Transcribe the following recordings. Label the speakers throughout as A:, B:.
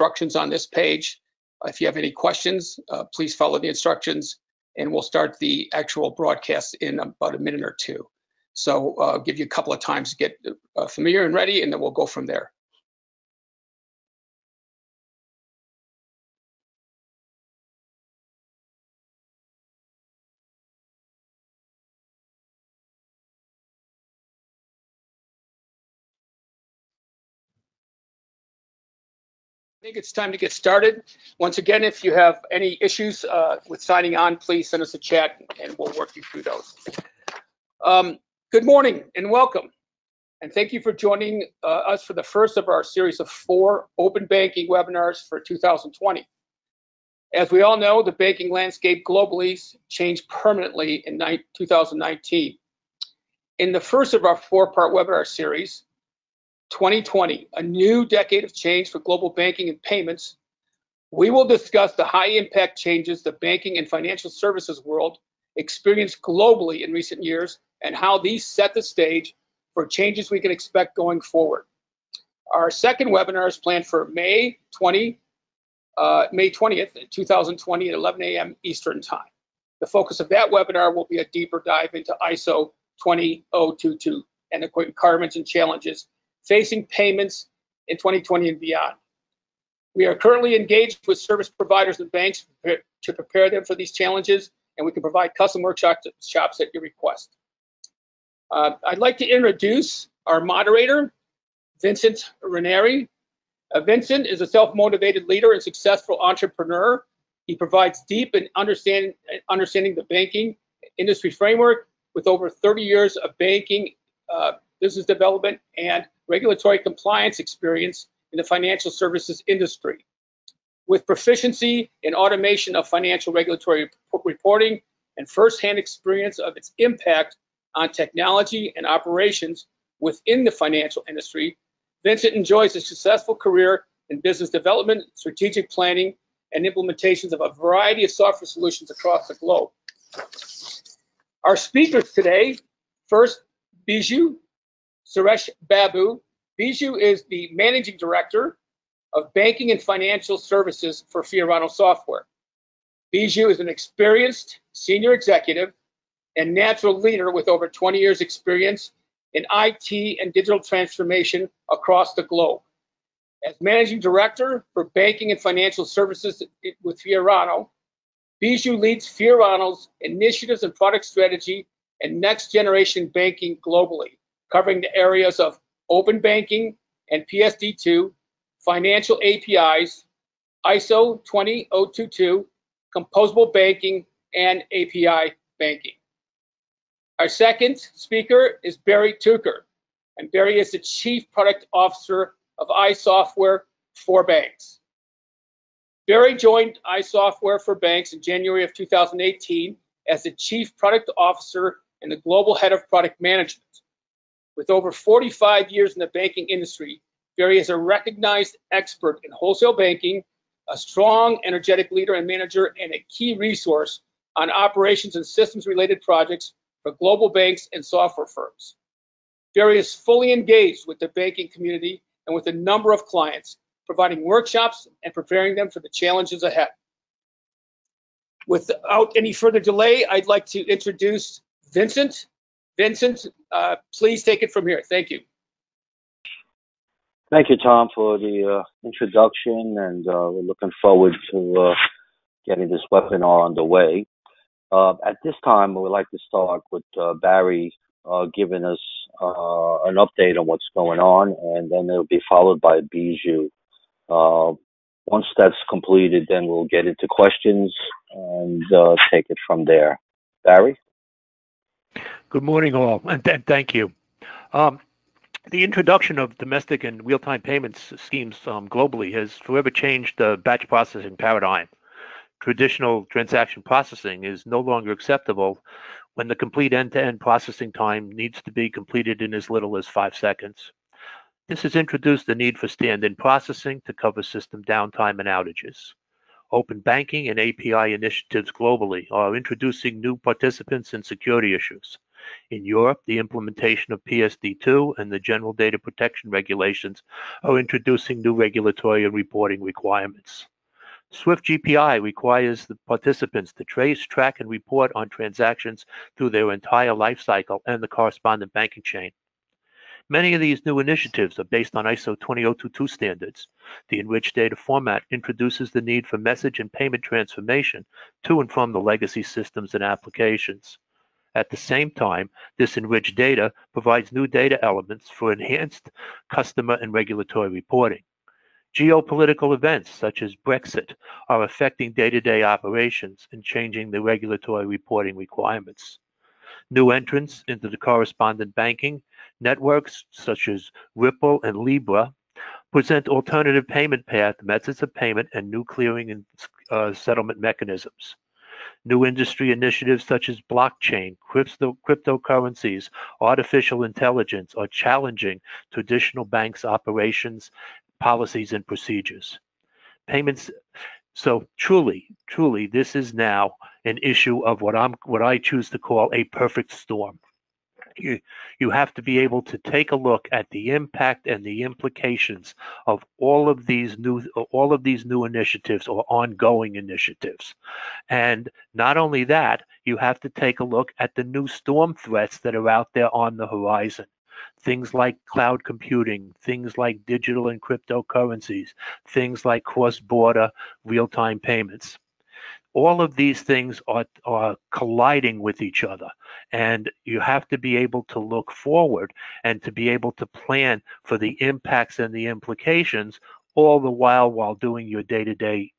A: instructions on this page. If you have any questions, please follow the instructions, and we'll start the actual broadcast in about a minute or two. So I'll give you a couple of times to get familiar and ready, and then we'll go from there. I think it's time to get started. Once again, if you have any issues with signing on, please send us a chat and we'll work you through those. Good morning and welcome. And thank you for joining us for the first of our series of 4 open banking webinars for 2020. As we all know, the banking landscape globally changed permanently in 2019. In the first of our 4-part webinar series, 2020, a new decade of change for global banking and payments, we will discuss the high impact changes the banking and financial services world experienced globally in recent years and how these set the stage for changes we can expect going forward. Our second webinar is planned for May 20th, 2020 at 11 a.m. Eastern Time. The focus of that webinar will be a deeper dive into ISO 20022 and the requirements and challenges facing payments in 2020 and beyond. We are currently engaged with service providers and banks to prepare them for these challenges, and we can provide custom workshops at your request. I'd like to introduce our moderator, Vincent Raniere. Vincent is a self-motivated leader and successful entrepreneur. He provides deep and understanding the banking industry framework with over 30 years of banking, business development, and regulatory compliance experience in the financial services industry. With proficiency in automation of financial regulatory reporting and firsthand experience of its impact on technology and operations within the financial industry, Vincent enjoys a successful career in business development, strategic planning, and implementations of a variety of software solutions across the globe. Our speakers today, first, Biju Suresh Babu. Biju is the Managing Director of Banking and Financial Services for Fiorano Software. Biju is an experienced senior executive and natural leader with over 20 years experience in IT and digital transformation across the globe. As Managing Director for Banking and Financial Services with Fiorano, Biju leads Fiorano's initiatives and product strategy and next generation banking globally, covering the areas of open banking and PSD2, financial APIs, ISO 20022, composable banking, and API banking. Our second speaker is Barry Tucker, and Barry is the Chief Product Officer of iSoftware for Banks. Barry joined iSoftware for Banks in January of 2018 as the Chief Product Officer and the Global Head of Product Management. With over 45 years in the banking industry, Barry is a recognized expert in wholesale banking, a strong, energetic leader and manager, and a key resource on operations and systems-related projects for global banks and software firms. Barry is fully engaged with the banking community and with a number of clients, providing workshops and preparing them for the challenges ahead. Without any further delay, I'd like to introduce Vincent. Vincent, please take it from here. Thank you.
B: Thank you, Tom, for the introduction, and we're looking forward to getting this webinar underway. At this time, we would like to start with Barry giving us an update on what's going on, and then it'll be followed by Biju. Once that's completed, then we'll get into questions and take it from there. Barry?
C: Good morning, all, and thank you. The introduction of domestic and real-time payments schemes globally has forever changed the batch processing paradigm. Traditional transaction processing is no longer acceptable when the complete end-to-end processing time needs to be completed in as little as 5 seconds. This has introduced the need for stand-in processing to cover system downtime and outages. Open banking and API initiatives globally are introducing new participants and security issues. In Europe, the implementation of PSD2 and the General Data Protection Regulations are introducing new regulatory and reporting requirements. Swift GPI requires the participants to trace, track, and report on transactions through their entire lifecycle and the correspondent banking chain. Many of these new initiatives are based on ISO 20022 standards. The enriched data format introduces the need for message and payment transformation to and from the legacy systems and applications. At the same time, this enriched data provides new data elements for enhanced customer and regulatory reporting. Geopolitical events such as Brexit are affecting day-to-day operations and changing the regulatory reporting requirements. New entrants into the correspondent banking networks such as Ripple and Libra present alternative payment methods of payment and new clearing and settlement mechanisms. New industry initiatives such as blockchain, cryptocurrencies, artificial intelligence are challenging traditional banks' operations, policies, and procedures. Payments. So truly, this is now an issue of what I choose to call a perfect storm. You have to be able to take a look at the impact and the implications of all of these new initiatives or ongoing initiatives. And not only that, you have to take a look at the new storm threats that are out there on the horizon. Things like cloud computing, things like digital and cryptocurrencies, things like cross-border real-time payments. All of these things are colliding with each other, and you have to be able to look forward and to be able to plan for the impacts and the implications, all the while doing your day-to-day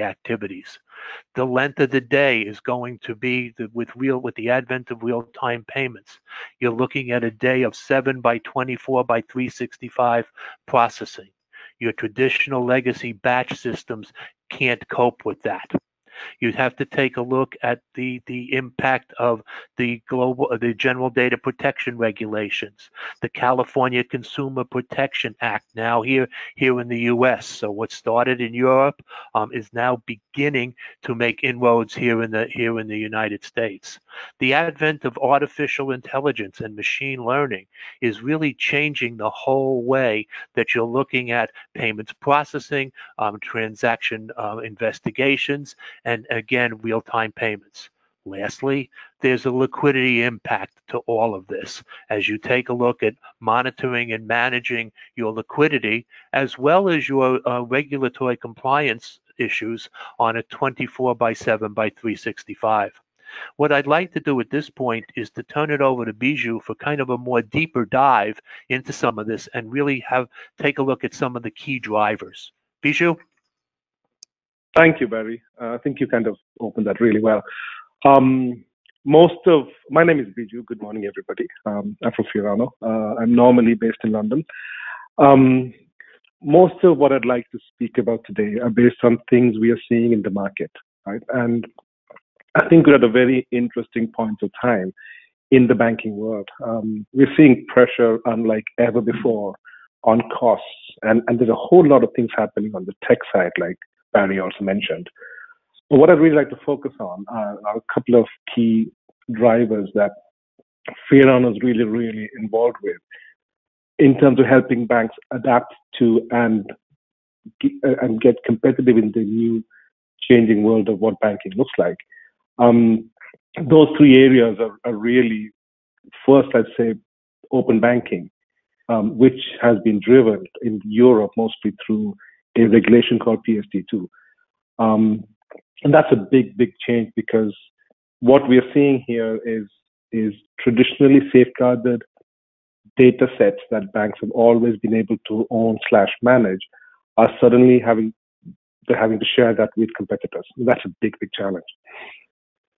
C: activities. The length of the day is going to be with the advent of real-time payments. You're looking at a day of 7 by 24 by 365 processing. Your traditional legacy batch systems can't cope with that. You'd have to take a look at the impact of the General Data Protection Regulations, the California Consumer Protection Act, now here in the U.S. So what started in Europe is now beginning to make inroads here in the United States. The advent of artificial intelligence and machine learning is really changing the whole way that you're looking at payments processing, transaction investigations, and again, real-time payments. Lastly, there's a liquidity impact to all of this as you take a look at monitoring and managing your liquidity as well as your regulatory compliance issues on a 24 by 7 by 365. What I'd like to do at this point is to turn it over to Biju for kind of a more deeper dive into some of this and really take a look at some of the key drivers. Biju?
D: Thank you, Barry. I think you kind of opened that really well. My name is Biju. Good morning, everybody. I'm from Fiorano. I'm normally based in London. Most of what I'd like to speak about today are based on things we are seeing in the market, right? And I think we're at a very interesting point of time in the banking world. We're seeing pressure unlike ever before on costs, and there's a whole lot of things happening on the tech side, like Barry also mentioned. But what I'd really like to focus on are a couple of key drivers that Fiorano is really, really involved with in terms of helping banks adapt to and get competitive in the new changing world of what banking looks like. Those three areas are really, first, I'd say, open banking, which has been driven in Europe mostly through a regulation called PSD2. And that's a big, big change because what we are seeing here is traditionally safeguarded data sets that banks have always been able to own / manage are suddenly having to share that with competitors. That's a big, big challenge.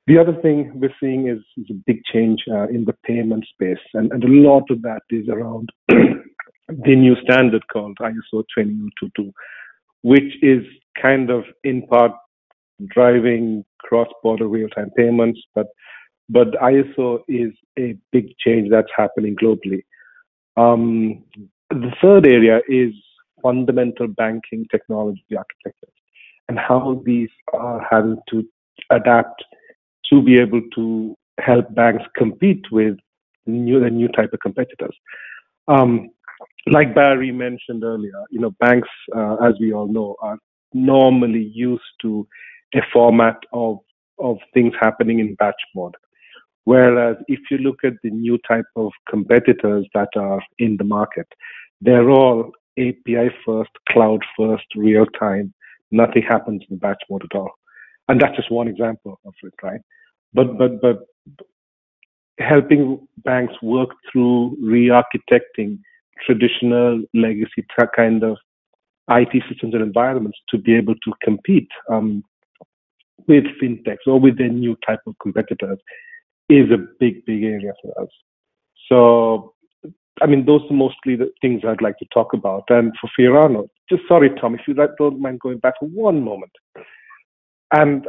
D: The other thing we're seeing is a big change in the payment space. And a lot of that is around the new standard called ISO 20022, which is kind of in part driving cross-border real-time payments, but ISO is a big change that's happening globally. The third area is fundamental banking technology architecture and how these are having to adapt to be able to help banks compete with the new type of competitors. Like Barry mentioned earlier, banks, as we all know, are normally used to a format of things happening in batch mode. Whereas if you look at the new type of competitors that are in the market, they're all API first, cloud first, real time. Nothing happens in batch mode at all. And that's just one example of it, right? But helping banks work through re-architecting traditional legacy kind of IT systems and environments to be able to compete with fintechs or with their new type of competitors is a big area for us. So, I mean, those are mostly the things I'd like to talk about. And for Fiorano, just sorry, Tom, if you don't mind going back for one moment. And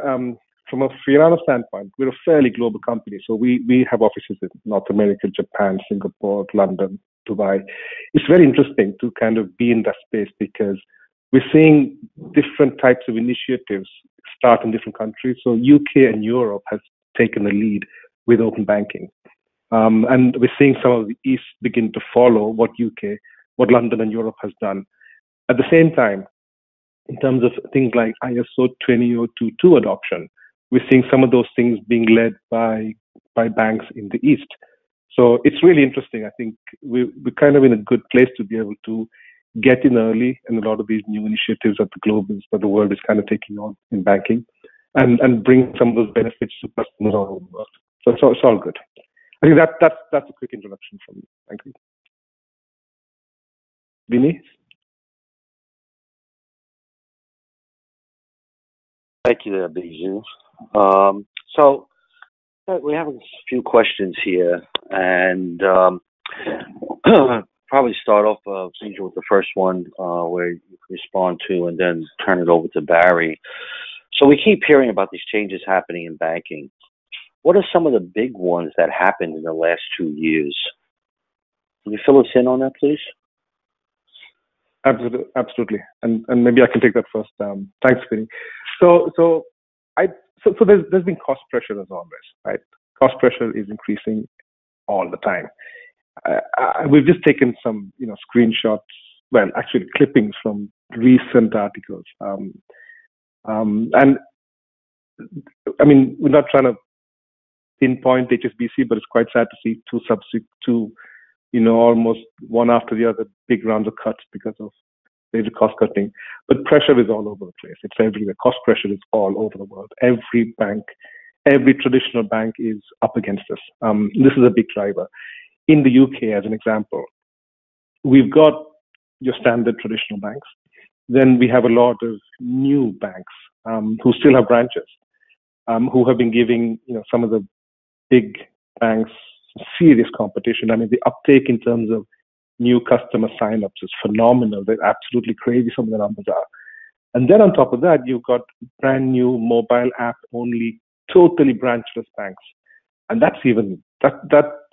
D: from a Fiorano standpoint, we're a fairly global company. So we have offices in North America, Japan, Singapore, London, Dubai. It's very interesting to kind of be in that space because we're seeing different types of initiatives start in different countries. So UK and Europe has taken the lead with open banking. And we're seeing some of the East begin to follow what London and Europe has done. At the same time, in terms of things like ISO 20022 adoption, we're seeing some of those things being led by banks in the East. So it's really interesting. I think we're kind of in a good place to be able to get in early in a lot of these new initiatives that the world is kind of taking on in banking and bring some of those benefits to customers all over the world. So it's all good. I think that's a quick introduction from me. Thank you. Vinny?
B: Thank you there, Biju. So we have a few questions here, and probably start off, Biju, with the first one where you can respond to, and then turn it over to Barry. So we keep hearing about these changes happening in banking. What are some of the big ones that happened in the last 2 years? Can you fill us in on that, please?
D: Absolutely. And maybe I can take that first. Thanks, Vinny. So there's been cost pressure as always, right? Cost pressure is increasing all the time. We've just taken some, screenshots, well, actually clippings from recent articles. And I mean, we're not trying to pinpoint HSBC, but it's quite sad to see two, almost one after the other big rounds of cuts because of major cost cutting. But pressure is all over the place. It's everywhere. Cost pressure is all over the world. Every bank, every traditional bank is up against this. This is a big driver. In the UK, as an example, we've got your standard traditional banks. Then we have a lot of new banks who still have branches, who have been giving some of the big banks serious competition. I mean, the uptake in terms of new customer signups is phenomenal. They're absolutely crazy, some of the numbers are. And then on top of that, you've got brand new mobile app only, totally branchless banks. And that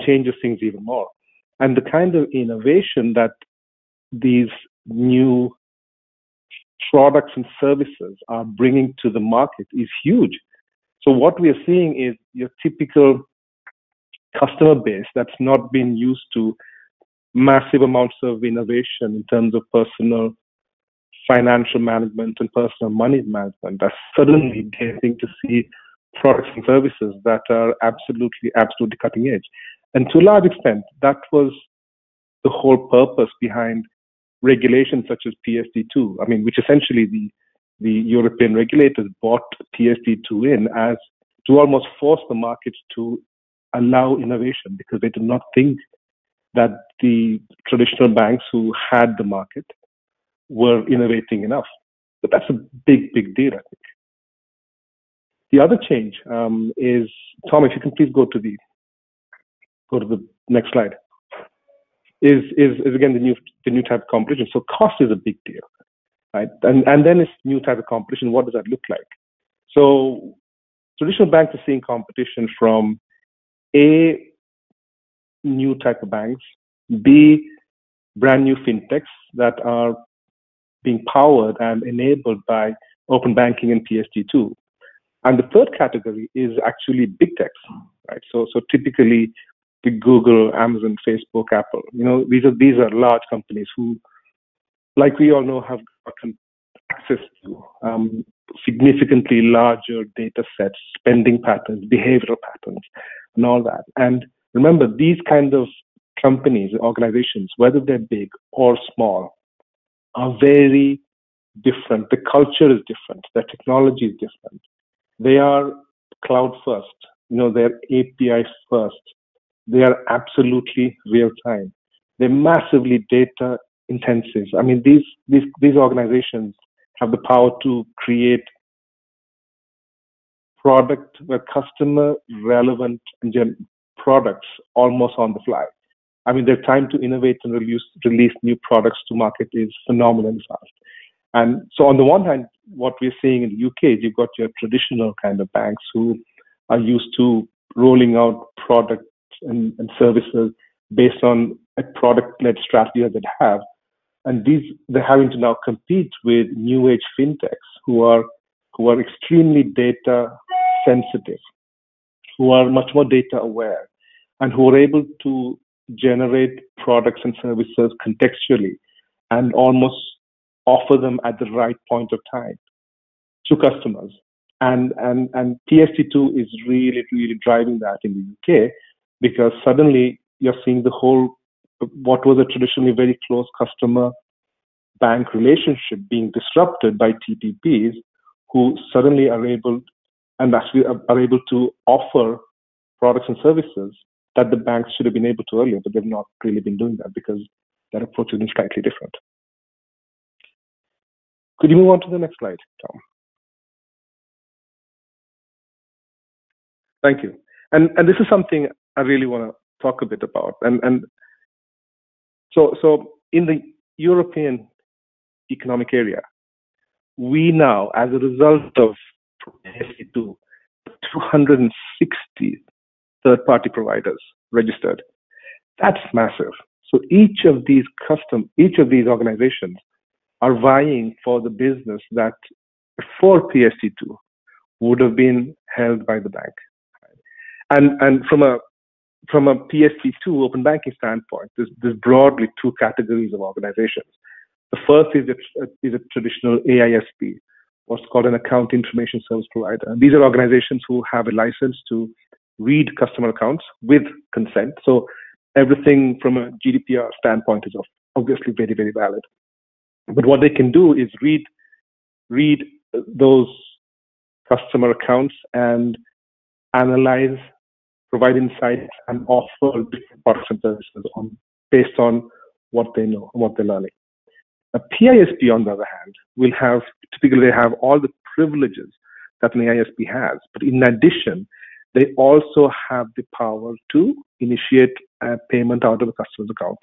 D: changes things even more. And the kind of innovation that these new products and services are bringing to the market is huge. So what we are seeing is your typical customer base that's not been used to massive amounts of innovation in terms of personal financial management and personal money management are suddenly getting to see products and services that are absolutely cutting edge. And to a large extent, that was the whole purpose behind regulations such as PSD2. I mean, which essentially the European regulators bought PSD2 in as to almost force the markets to allow innovation because they did not think that the traditional banks who had the market were innovating enough. But that's a big deal, I think. The other change is, Tom, if you can please go to the next slide, is again the new type of competition. So cost is a big deal, right? And then it's new type of competition. What does that look like? So traditional banks are seeing competition from A, new type of banks, B, brand new fintechs that are being powered and enabled by open banking and PSD2. And the third category is actually big techs. right? So typically the Google, Amazon, Facebook, Apple, these are large companies who, like we all know, have gotten access to significantly larger data sets, spending patterns, behavioral patterns, and all that. And remember, these kind of companies, organizations, whether they're big or small, are very different. The culture is different. The technology is different. They are cloud first. They're API first. They are absolutely real time. They're massively data intensive. I mean, these organizations have the power to create product customer relevant products almost on the fly. I mean, their time to innovate and release new products to market is phenomenally fast. And so on the one hand, what we're seeing in the UK is you've got your traditional kind of banks who are used to rolling out products and services based on a product-led strategy that they have. And they're having to now compete with new age fintechs who are extremely data sensitive, who are much more data aware, and who are able to generate products and services contextually and almost offer them at the right point of time to customers. And PSD2 is really, really driving that in the UK, because suddenly you're seeing what was a traditionally very close customer bank relationship being disrupted by TPPs, who suddenly are able to offer products and services that the banks should have been able to earlier, but they've not really been doing that because their approach has been slightly different. Could you move on to the next slide, Tom? Thank you. And this is something I really want to talk a bit about. And so in the European Economic Area, we now, as a result of PSD2, 260 third-party providers registered. That's massive. So each of these organizations are vying for the business that before PSD2 would have been held by the bank. And from a PSD2 open banking standpoint, there's broadly two categories of organizations. The first is a traditional AISP, what's called an account information service provider. And these are organizations who have a license to read customer accounts with consent. So everything from a GDPR standpoint is obviously very, very valid. But what they can do is read those customer accounts and analyze, provide insights, and offer different products and services based on what they know and what they're learning. A PISP, on the other hand, typically they have all the privileges that an AISP has, but in addition, they also have the power to initiate a payment out of a customer's account.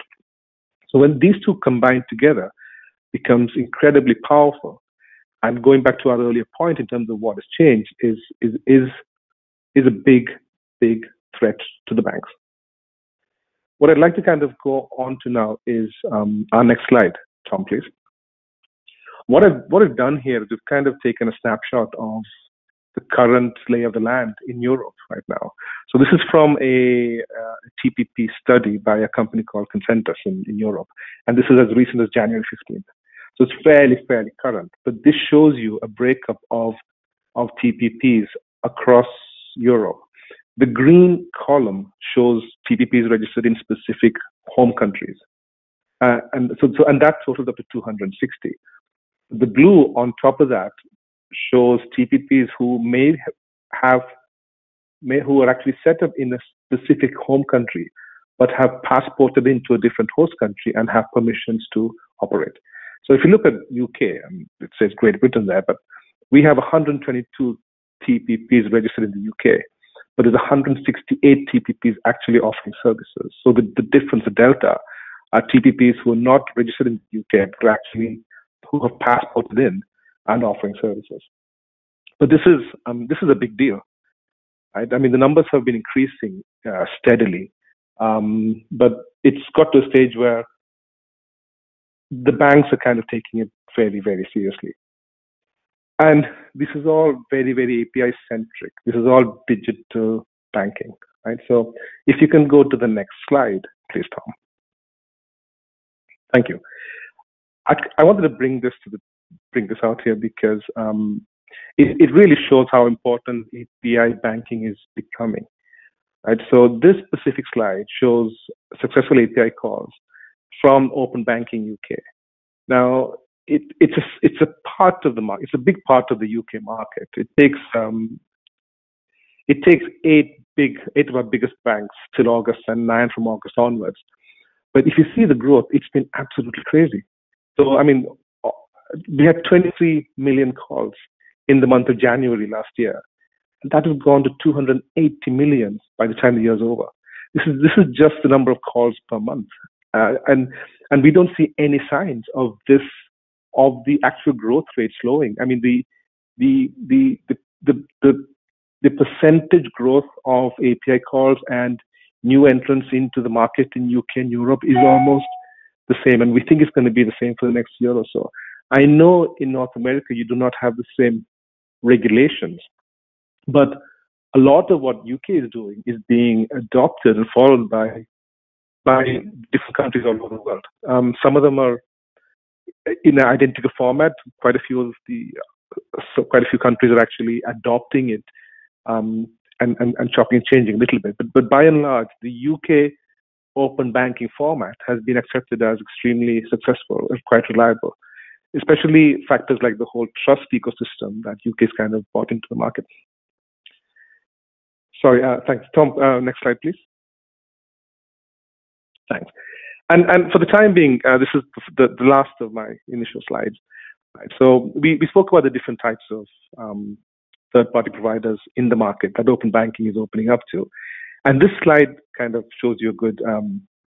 D: So when these two combine together, becomes incredibly powerful. And going back to our earlier point in terms of what has changed is a big, big threat to the banks. What I'd like to kind of go on to now is our next slide, Tom, please. What I've done here is we've kind of taken a snapshot of the current lay of the land in Europe right now. So this is from a TPP study by a company called Consensus in Europe. And this is as recent as January 15th. So it's fairly current. But this shows you a breakup of TPPs across Europe. The green column shows TPPs registered in specific home countries. And that totals up to 260. The blue on top of that shows TPPs who who are actually set up in a specific home country, but have passported into a different host country and have permissions to operate. So if you look at UK, it says Great Britain there, but we have 122 TPPs registered in the UK, but there's 168 TPPs actually offering services. So the difference, the delta, are TPPs who are not registered in the UK, but actually who have passported in and offering services. But this is a big deal, right? I mean, the numbers have been increasing steadily, but it's got to a stage where the banks are kind of taking it very, very seriously. And this is all very, very API centric. This is all digital banking, right? So if you can go to the next slide, please, Tom. Thank you. I wanted to bring this out here because it really shows how important API banking is becoming, right? So this specific slide shows successful API calls from Open Banking UK. Now, it's a part of the market. It's a big part of the UK market. It takes eight of our biggest banks till August and 9 from August onwards. But if you see the growth, it's been absolutely crazy. So, I mean, we had 23 million calls in the month of January last year. And that has gone to 280 million by the time the year's over. This is just the number of calls per month. And we don't see any signs of the actual growth rate slowing. I mean, the percentage growth of API calls and new entrants into the market in UK and Europe is almost the same, and we think it's going to be the same for the next year or so. I know in North America you do not have the same regulations, but a lot of what UK is doing is being adopted and followed by different countries all over the world. Some of them are in an identical format. Quite a few countries are actually adopting it and chopping and changing a little bit. But by and large, the UK open banking format has been accepted as extremely successful and quite reliable, especially factors like the whole trust ecosystem that UK has kind of brought into the market. Sorry, thanks. Tom, next slide, please. Thanks. And for the time being, this is the last of my initial slides. Right. So we spoke about the different types of third-party providers in the market that open banking is opening up to. And this slide kind of shows you a good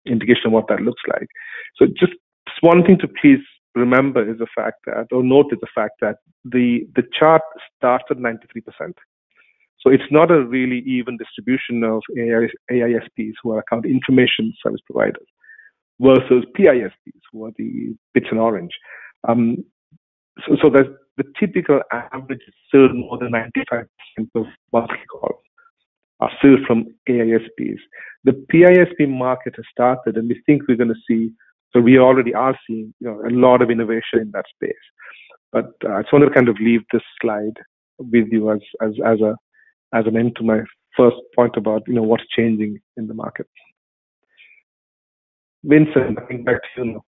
D: indication of what that looks like. So just one thing to please remember is the fact that, or note is the fact that the chart starts at 93%. So it's not a really even distribution of AISPs, who are account information service providers, versus PISPs, who are the bits in orange. So the typical average is still more than 95% of monthly calls are still from AISPs. The PISP market has started, and we think we're going to see. So we already are seeing, a lot of innovation in that space. But I just want to kind of leave this slide with you as an end to my first point about what's changing in the market. Vincent, I think back to you now.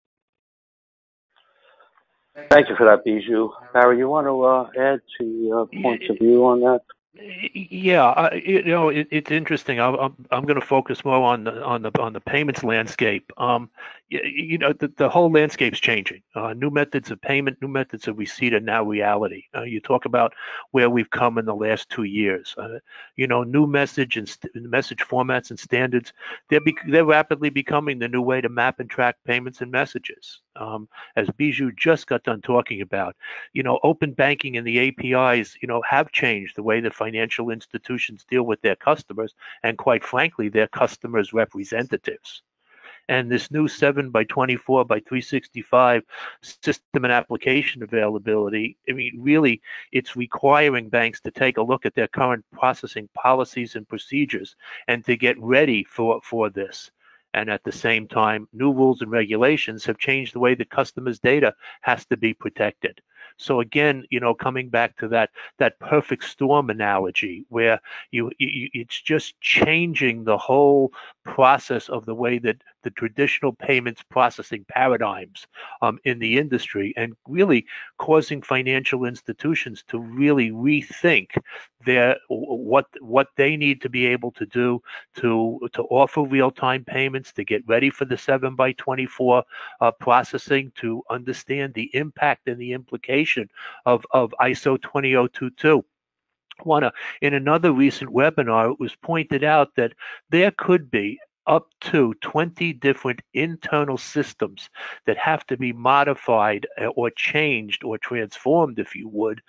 B: Thank you for that, Biju. Barry, you want to add to your points of view on that?
C: Yeah, it's interesting. I'm going to focus more on the payments landscape. The whole landscape's changing. New methods of payment, new methods of receipt are now reality. You talk about where we've come in the last 2 years. New message and message formats and standards. They're rapidly becoming the new way to map and track payments and messages. As Biju just got done talking about, open banking and the APIs, have changed the way that financial institutions deal with their customers and, quite frankly, their customers' representatives. And this new 7x24 by 365 system and application availability, really, it's requiring banks to take a look at their current processing policies and procedures and to get ready for this. And at the same time, new rules and regulations have changed the way the customers' data has to be protected. So again, coming back to that perfect storm analogy, where it's just changing the whole process of the way that the traditional payments processing paradigms in the industry, and really causing financial institutions to really rethink what they need to be able to do to offer real-time payments, to get ready for the 7x24 processing, to understand the impact and the implication of ISO 20022. In another recent webinar, it was pointed out that there could be up to 20 different internal systems that have to be modified or changed or transformed, if you would,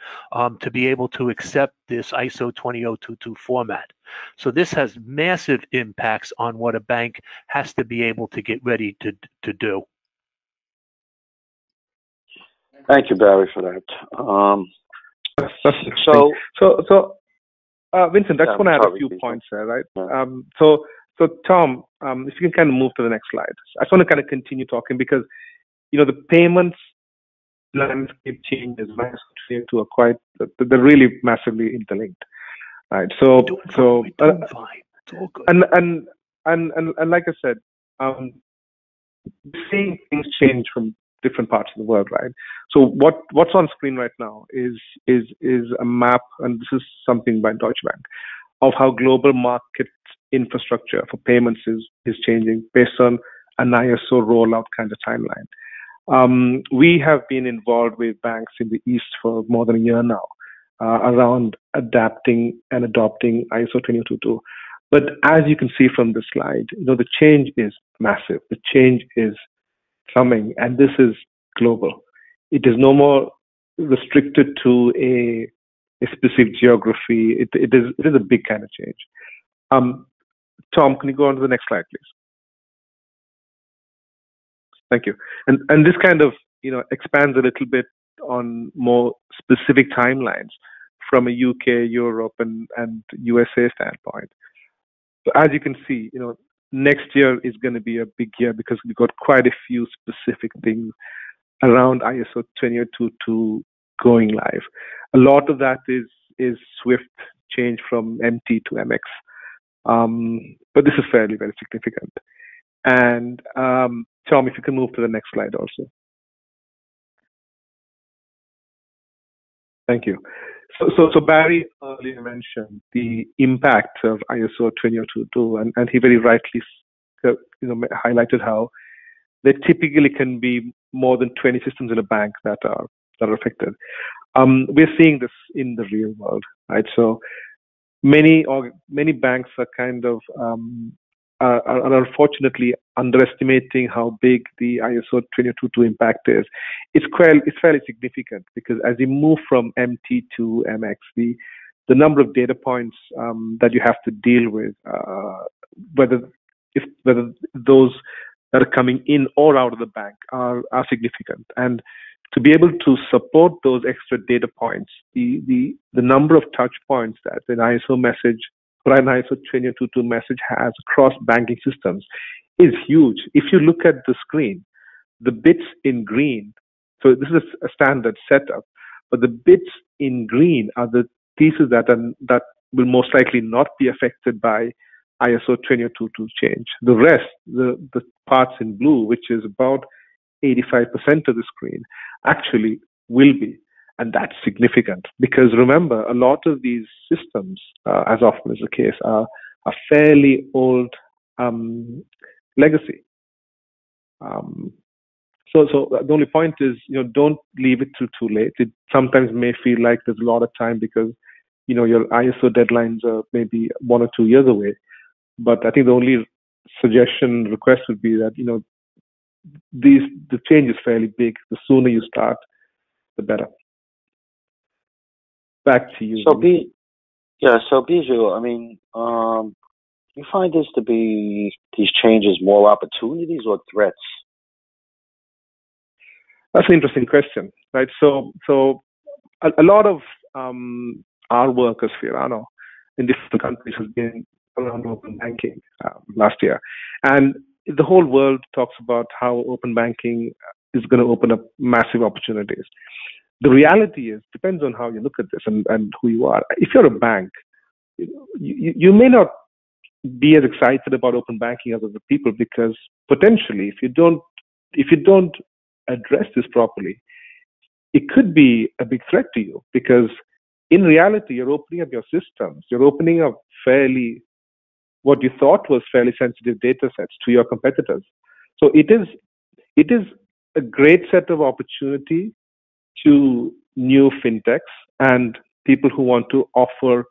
C: to be able to accept this ISO 20022 format. So this has massive impacts on what a bank has to be able to get ready to do.
B: Thank you, Barry, for that.
D: Vincent, I just want to add a few points there, right? Yeah. So Tom, if you can kind of move to the next slide. I just want to kind of continue talking because, the payments landscape changes are quite, they're really massively interlinked, right? So,
C: doing fine. It's all good.
D: And like I said, seeing things change from different parts of the world, right? So what's on screen right now is a map, and this is something by Deutsche Bank, of how global market infrastructure for payments is changing based on an ISO rollout kind of timeline. We have been involved with banks in the East for more than a year now around adapting and adopting ISO 20022. But as you can see from the slide, the change is massive. The change is coming, and this is global. It is no more restricted to a specific geography. It is a big kind of change. Tom, can you go on to the next slide, please? Thank you. And this kind of expands a little bit on more specific timelines from a UK, Europe, and USA standpoint. So as you can see, next year is going to be a big year because we've got quite a few specific things around ISO 20022 going live. A lot of that is Swift change from MT to MX. But this is fairly, very significant. And Tom, if you can move to the next slide also. Thank you. So Barry earlier mentioned the impact of ISO 20022, and he very rightly highlighted how there typically can be more than 20 systems in a bank that are affected. We're seeing this in the real world, right? So many banks are kind of are unfortunately underestimating how big the ISO 20022 impact is. It's fairly significant because as you move from MT to MX, the number of data points that you have to deal with, whether those that are coming in or out of the bank are significant. And to be able to support those extra data points, the number of touch points that an ISO message or an ISO 20022 message has across banking systems is huge. If you look at the screen, the bits in green, so this is a standard setup, but the bits in green are the pieces that will most likely not be affected by ISO 20022 change. The rest, the parts in blue, which is about 85% of the screen, actually will be. And that's significant because remember, a lot of these systems, as often is the case, are fairly old legacy. So the only point is, don't leave it too late. It sometimes may feel like there's a lot of time because, your ISO deadlines are maybe 1 or 2 years away. But I think the only request would be that, the change is fairly big. The sooner you start, the better. Back to you.
B: So Biju, I mean, you find these changes more opportunities or threats?
D: That's an interesting question, right? So a lot of our work as Fiorano in different countries has been around open banking last year, and the whole world talks about how open banking is going to open up massive opportunities. The reality is, depends on how you look at this and who you are. If you're a bank, you may not be as excited about open banking as other people because potentially, if you don't address this properly, it could be a big threat to you because in reality, you're opening up your systems. You're opening up what you thought was fairly sensitive data sets to your competitors. So it is a great set of opportunity to new fintechs and people who want to offer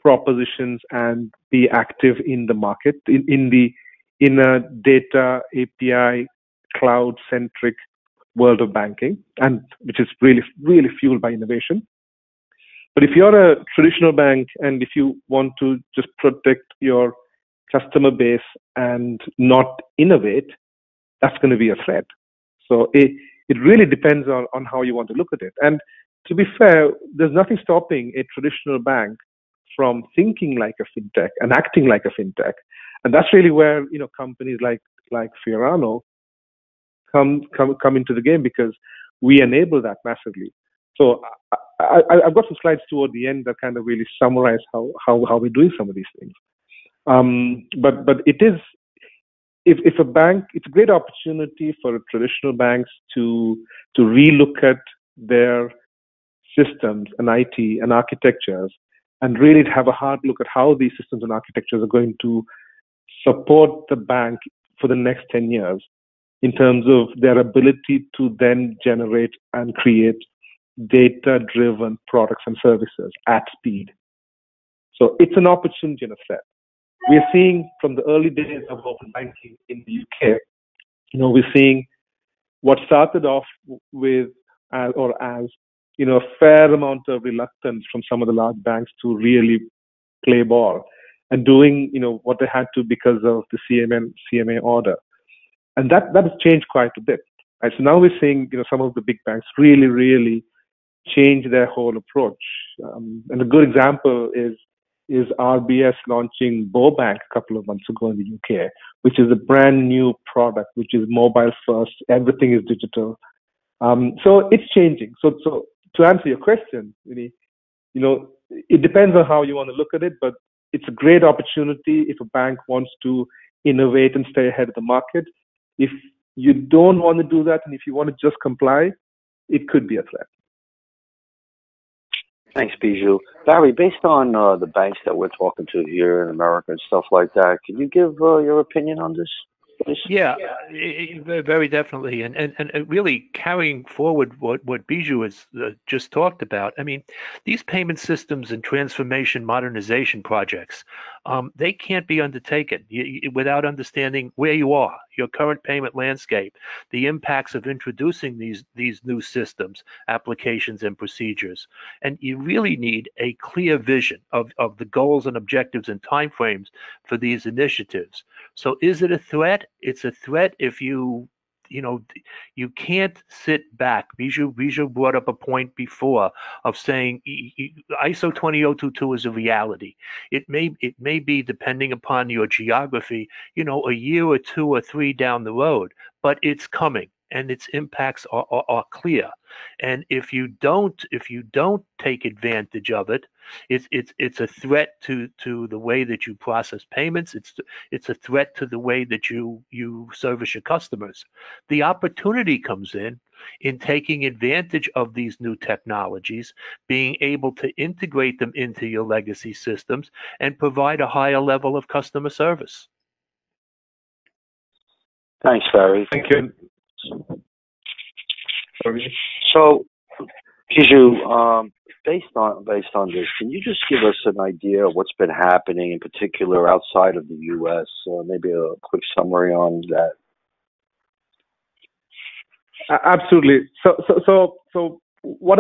D: propositions and be active in the market in a data API cloud centric world of banking, and which is really, really fueled by innovation. But if you're a traditional bank and if you want to just protect your customer base and not innovate, that's going to be a threat. So it really depends on how you want to look at it. And to be fair, there's nothing stopping a traditional bank from thinking like a fintech and acting like a fintech. And that's really where, companies like Fiorano come into the game, because we enable that massively. So I've got some slides toward the end that kind of really summarize how we're doing some of these things. But it is, if a bank, it's a great opportunity for traditional banks to relook at their systems and IT and architectures, and really have a hard look at how these systems and architectures are going to support the bank for the next 10 years in terms of their ability to then generate and create data-driven products and services at speed. So it's an opportunity in a set. We're seeing from the early days of open banking in the UK, we're seeing what started off with as a fair amount of reluctance from some of the large banks to really play ball and doing, what they had to because of the CMA order. And that has changed quite a bit. Right? So now we're seeing, some of the big banks really, really change their whole approach. And a good example is RBS launching Bank a couple of months ago in the UK, which is a brand new product, which is mobile first. Everything is digital. So it's changing. So to answer your question, really, it depends on how you want to look at it, but it's a great opportunity if a bank wants to innovate and stay ahead of the market. If you don't want to do that, and if you want to just comply, it could be a threat.
B: Thanks, Biju. Barry, based on the banks that we're talking to here in America and stuff like that, can you give your opinion on this, please?
C: Yeah, very definitely. And really carrying forward what Biju has just talked about. I mean, these payment systems and transformation modernization projects, they can't be undertaken without understanding where you are, your current payment landscape, the impacts of introducing these new systems, applications, and procedures. And you really need a clear vision of the goals and objectives and timeframes for these initiatives. So is it a threat? It's a threat if you can't sit back. Biju brought up a point before of saying ISO 20022 is a reality. It may be, depending upon your geography, a year or 2 or 3 down the road, but it's coming and its impacts are clear. And if you don't take advantage of it, it's a threat to the way that you process payments. It's a threat to the way that you service your customers. The opportunity comes in taking advantage of these new technologies, being able to integrate them into your legacy systems and provide a higher level of customer service.
B: Thanks, Barry.
D: Thank you.
B: So, Biju, based on this, can you just give us an idea of what's been happening in particular outside of the U.S.? Maybe a quick summary on that.
D: Absolutely. So what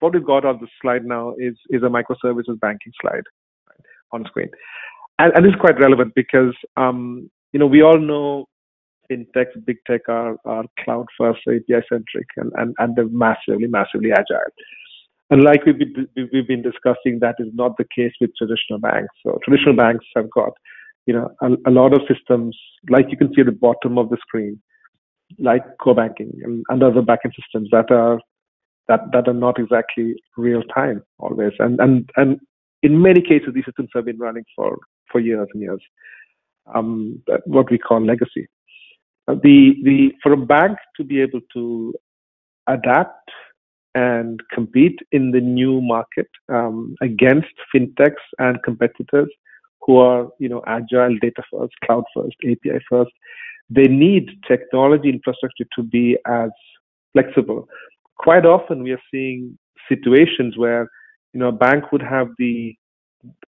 D: we've got on the slide now is a microservices banking slide on screen, and this is quite relevant because we all know fintech, big tech are cloud first, API centric, and they're massively agile. And like we've been discussing, that is not the case with traditional banks. So traditional banks have got a lot of systems, like you can see at the bottom of the screen, like core banking and other backend systems that are not exactly real time always. And in many cases, these systems have been running for years and years. What we call legacy. For a bank to be able to adapt and compete in the new market against fintechs and competitors who are agile, data first, cloud first, API first, they need technology infrastructure to be as flexible. Quite often, we are seeing situations where a bank would have the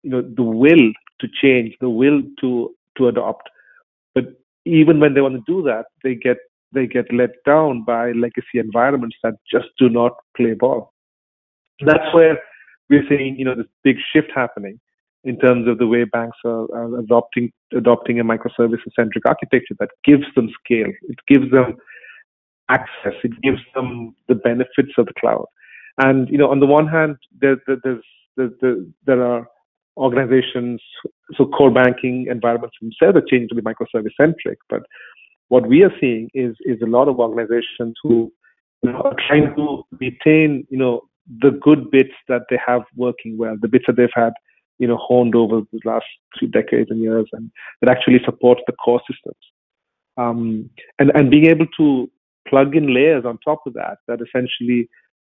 D: will to change, the will to adopt, but even when they want to do that, they get let down by legacy environments that just do not play ball. That's where we're seeing this big shift happening in terms of the way banks are adopting a microservices-centric architecture that gives them scale, it gives them access, it gives them the benefits of the cloud. And on the one hand, there's There are organizations, so core banking environments themselves are changing to be microservice centric. But what we are seeing is a lot of organizations who are trying to retain, the good bits that they have working well, the bits that they've had, honed over the last 3 decades and years, and that actually supports the core systems. And being able to plug in layers on top of that essentially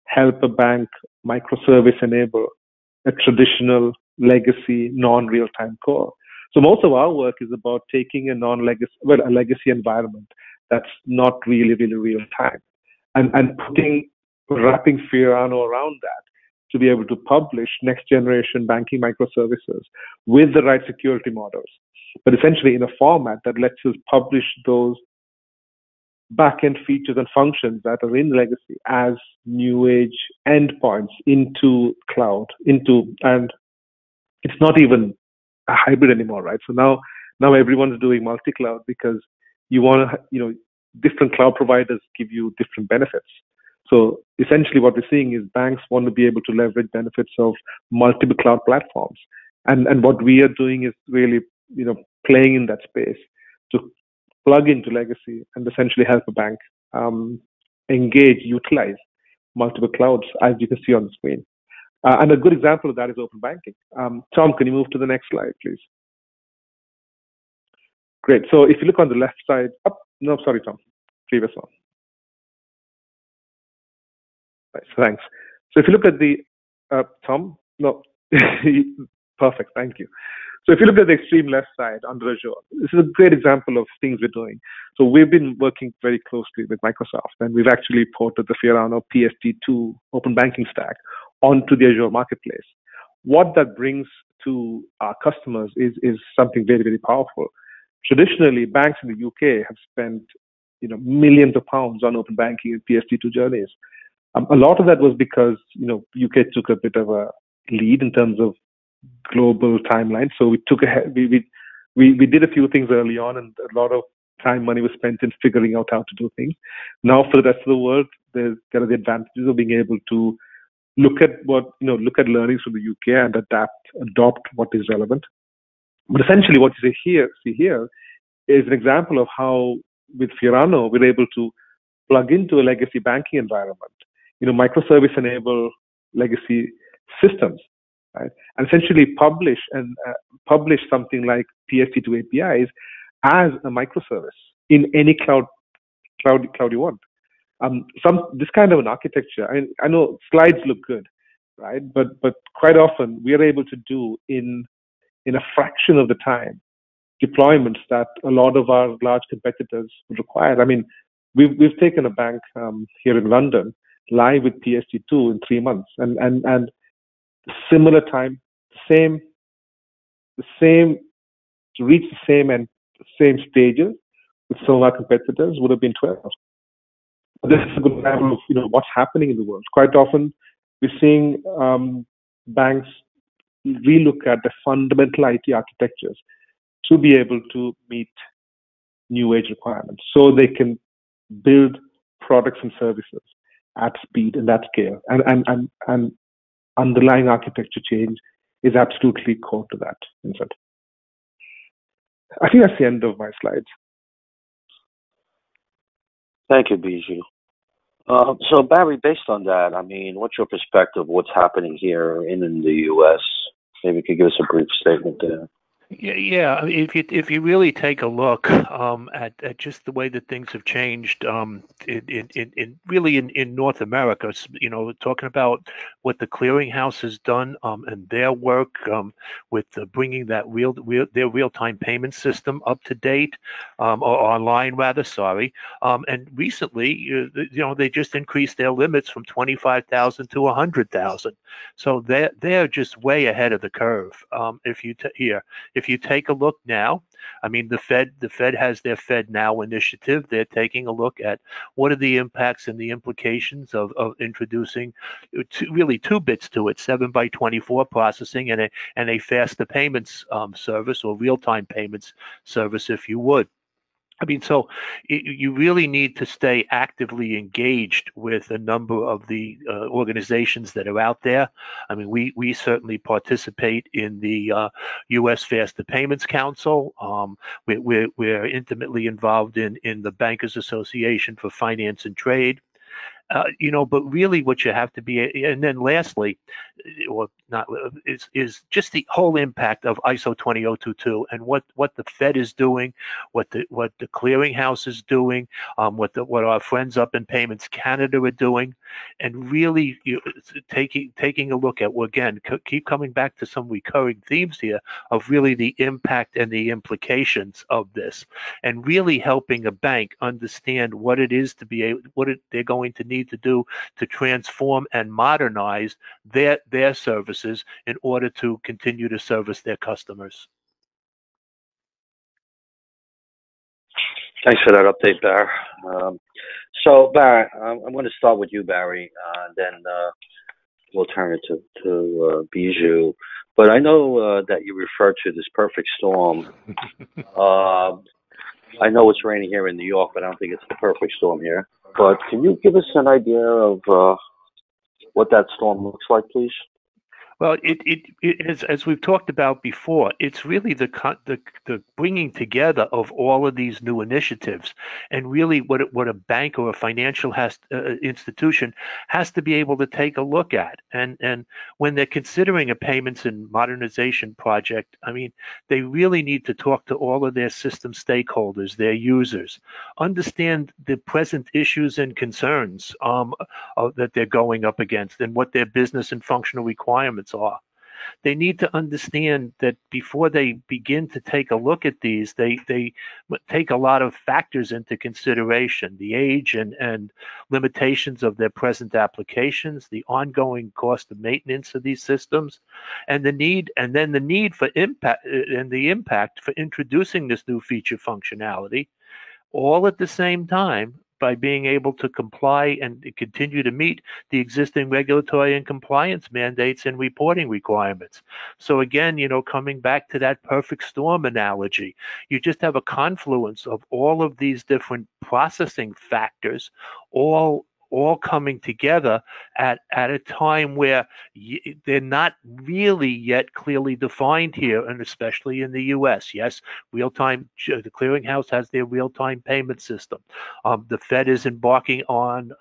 D: help a bank microservice enable a traditional legacy non-real-time core. So most of our work is about taking a a legacy environment that's not really real-time, and wrapping Fiorano around that to be able to publish next-generation banking microservices with the right security models, but essentially in a format that lets us publish those back-end features and functions that are in legacy as new age endpoints into cloud, and it's not even a hybrid anymore, right? So now everyone's doing multi-cloud because you want to, different cloud providers give you different benefits. So essentially what we're seeing is banks want to be able to leverage benefits of multiple cloud platforms. And what we are doing is really, playing in that space to plug into legacy and essentially help a bank utilize multiple clouds, as you can see on the screen. And a good example of that is open banking. Tom, can you move to the next slide, please? Great. So if you look on the left side, no, sorry, Tom, previous one. Right, so thanks. So if you look at the, Tom, no, perfect, thank you. So if you look at the extreme left side under Azure, this is a great example of things we're doing. So we've been working very closely with Microsoft, and we've actually ported the Fiorano PSD2 open banking stack onto the Azure marketplace. What that brings to our customers is something very powerful. Traditionally, banks in the UK have spent millions of pounds on open banking and PSD2 journeys. A lot of that was because UK took a bit of a lead in terms of global timeline. So we took we did a few things early on, and a lot of time, money was spent in figuring out how to do things. Now for the rest of the world, there are the advantages of being able to look at learnings from the UK and adopt what is relevant. But essentially what you see here is an example of how with Fiorano, we're able to plug into a legacy banking environment, microservice enable legacy systems, right? And essentially publish something like PSD2 APIs as a microservice in any cloud you want. This kind of an architecture, I know slides look good, right? But quite often we are able to do in a fraction of the time deployments that a lot of our large competitors would require. I mean, we've taken a bank here in London live with PSD2 in 3 months, and similar time, to reach the same stages with some of our competitors would have been 12. This is a good example of what's happening in the world. Quite often, we're seeing banks relook at the fundamental IT architectures to be able to meet new age requirements, so they can build products and services at speed and at scale. And underlying architecture change is absolutely core to that, Vincent. I think that's the end of my slides.
B: Thank you, Biju. So Barry, based on that, what's your perspective of what's happening here in the U.S.? Maybe you could give us a brief statement there.
C: Yeah. If you really take a look at just the way that things have changed in North America, talking about what the clearinghouse has done and their work with bringing that their real-time payment system up to date, or online rather. Sorry, and recently, they just increased their limits from 25,000 to 100,000. So they're just way ahead of the curve. If you take a look now, the Fed has their Fed Now initiative. They're taking a look at what are the impacts and the implications of introducing two bits to it, 7x24 processing and a faster payments service, or real-time payments service, if you would. I mean, so you really need to stay actively engaged with a number of the organizations that are out there. I mean, we certainly participate in the U.S. Faster Payments Council. We're intimately involved in the Bankers Association for Finance and Trade. But really what you have to be, and then lastly, or not, is just the whole impact of ISO 20022 and what the Fed is doing, what the clearinghouse is doing, what our friends up in Payments Canada are doing, and really taking a look at, well, again, keep coming back to some recurring themes here of really the impact and the implications of this, and really helping a bank understand what it is to be able, they're going to need to do to transform and modernize their services in order to continue to service their customers.
B: Thanks for that update, Barry. So, Barry, I'm going to start with you, Barry, then we'll turn it to Biju. But I know that you referred to this perfect storm. I know it's raining here in New York, but I don't think it's the perfect storm here. But can you give us an idea of what that storm looks like, please?
C: Well, it is, as we've talked about before, it's really the bringing together of all of these new initiatives, and really what a bank or a financial institution has to be able to take a look at. And when they're considering a payments and modernization project, I mean, they really need to talk to all of their system stakeholders, their users, understand the present issues and concerns that they're going up against, and what their business and functional requirements are. They need to understand that before they begin to take a look at these, they take a lot of factors into consideration: the age and limitations of their present applications, the ongoing cost of maintenance of these systems, and the need for impact and the impact for introducing this new feature functionality, all at the same time, by being able to comply and continue to meet the existing regulatory and compliance mandates and reporting requirements. So again, coming back to that perfect storm analogy, you just have a confluence of all of these different processing factors, all coming together at a time where they're not really yet clearly defined here, and especially in the U.S. Yes, real-time, the clearinghouse has their real-time payment system. The Fed is embarking on,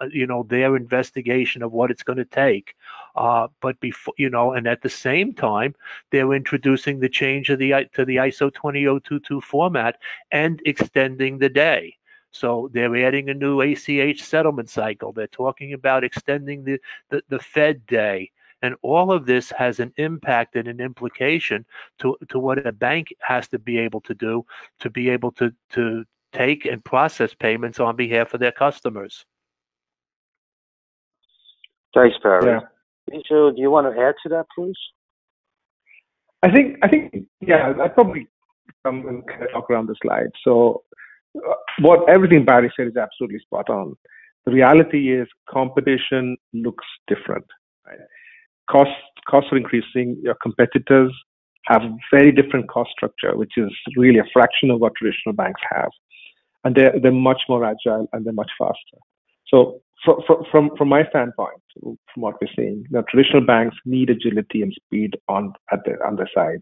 C: their investigation of what it's going to take. But before, and at the same time, they're introducing the change to the ISO 20022 format and extending the day. So they're adding a new ACH settlement cycle. They're talking about extending the Fed day. And all of this has an impact and an implication to what a bank has to be able to do to be able to take and process payments on behalf of their customers.
B: Thanks, Barry.
D: Yeah.
B: Biju, do you want to add to that, please?
D: I think, yeah, I probably come and kind of talk around the slide. So everything Barry said is absolutely spot on. The reality is competition looks different. Right? Costs are increasing. Your competitors have very different cost structure, which is really a fraction of what traditional banks have, and they're much more agile and they're much faster. So from my standpoint, from what we're seeing, traditional banks need agility and speed on their side.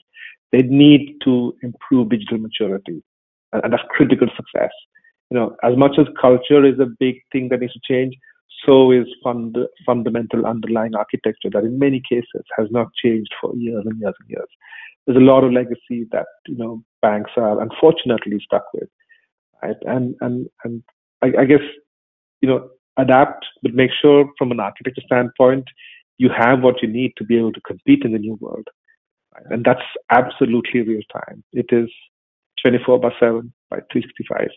D: They need to improve digital maturity, and that's critical success. As much as culture is a big thing that needs to change, so is fundamental underlying architecture that in many cases has not changed for years and years and years. There's a lot of legacy that banks are unfortunately stuck with, right? And I guess adapt, but make sure from an architecture standpoint you have what you need to be able to compete in the new world, right? And that's absolutely real time. It is 24/7 by 365.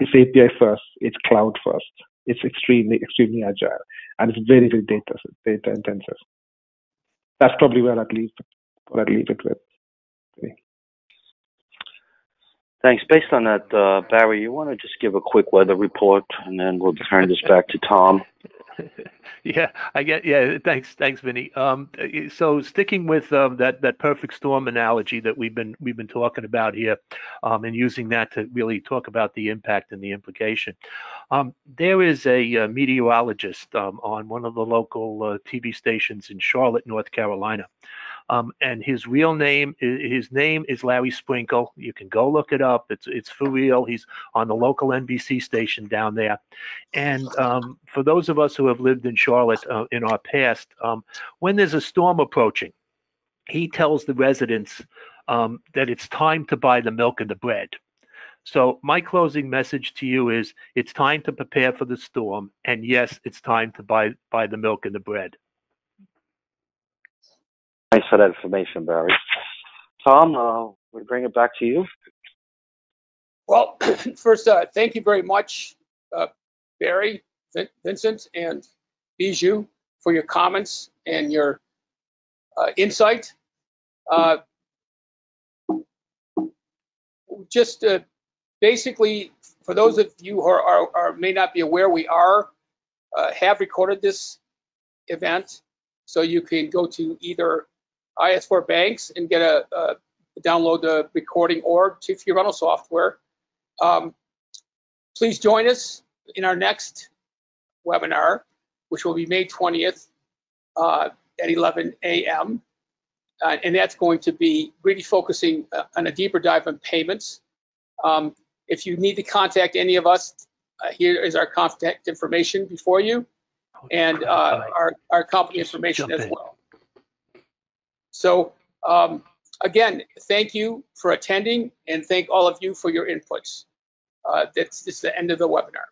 D: It's API first. It's cloud first. It's extremely agile, and it's very, very data intensive. That's probably where I'd leave it with.
B: Thanks. Based on that, Barry, you want to just give a quick weather report, and then we'll turn this back to Tom.
C: Yeah, I get. Yeah, thanks, Vinny. So sticking with that perfect storm analogy that we've been talking about here, and using that to really talk about the impact and the implication. There is a meteorologist on one of the local TV stations in Charlotte, North Carolina. And his name is Larry Sprinkle. You can go look it up. It's for real. He's on the local NBC station down there. And for those of us who have lived in Charlotte in our past, when there's a storm approaching, he tells the residents that it's time to buy the milk and the bread. So my closing message to you is it's time to prepare for the storm. And yes, it's time to buy the milk and the bread.
B: Thanks for that information, Barry. Tom, we bring it back to you.
A: Well, first, thank you very much, Barry, Vincent, and Biju, for your comments and your insight. Just basically, for those of you who are may not be aware, we have recorded this event, so you can go to either IS4 Banks and get download the recording, or to Fiorano software. Please join us in our next webinar, which will be May 20th at 11 a.m. And that's going to be really focusing on a deeper dive on payments. If you need to contact any of us, here is our contact information before you, and our company information as well. So again, thank you for attending, and thank all of you for your inputs. That's the end of the webinar.